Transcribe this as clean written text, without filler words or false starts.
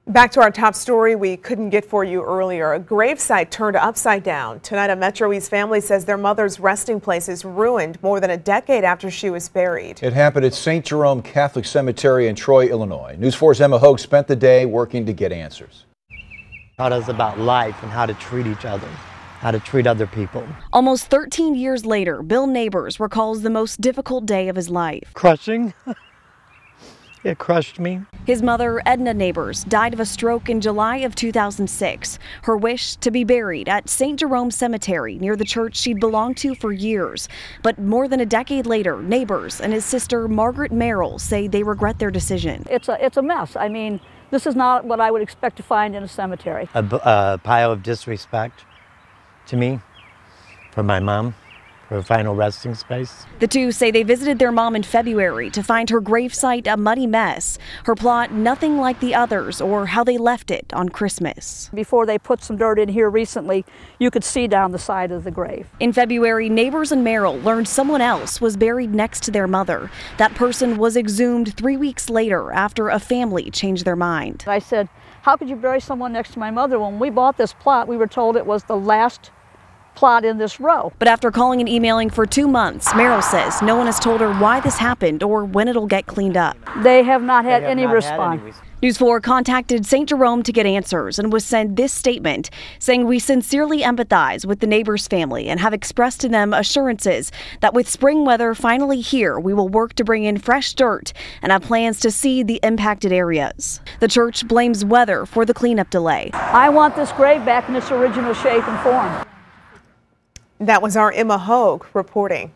Back to our top story we couldn't get for you earlier. A gravesite turned upside down. Tonight, a Metro East family says their mother's resting place is ruined more than a decade after she was buried. It happened at St. Jerome Catholic Cemetery in Troy, Illinois. News 4's Emma Hogue spent the day working to get answers. Taught us about life and how to treat each other, how to treat other people. Almost 13 years later, Bill Neighbors recalls the most difficult day of his life. Crushing. It crushed me. His mother, Edna Neighbors, died of a stroke in July of 2006. Her wish to be buried at St. Jerome Cemetery near the church she'd belonged to for years. But more than a decade later, Neighbors and his sister, Margaret Merrill, say they regret their decision. It's a mess. I mean, this is not what I would expect to find in a cemetery. A pile of disrespect to me, for my mom, for a final resting space. The two say they visited their mom in February to find her gravesite a muddy mess. Her plot nothing like the others or how they left it on Christmas. Before they put some dirt in here recently, you could see down the side of the grave. In February, Neighbors and Merrill learned someone else was buried next to their mother. That person was exhumed 3 weeks later after a family changed their mind. I said, how could you bury someone next to my mother? When we bought this plot, we were told it was the last plot in this row. But after calling and emailing for 2 months, Merrill says no one has told her why this happened or when it'll get cleaned up. They have not had any response. News 4 contacted St. Jerome to get answers and was sent this statement saying, "We sincerely empathize with the Neighbors family and have expressed to them assurances that with spring weather finally here, we will work to bring in fresh dirt and have plans to seed the impacted areas." The church blames weather for the cleanup delay. I want this grave back in its original shape and form. That was our Emma Hogue reporting.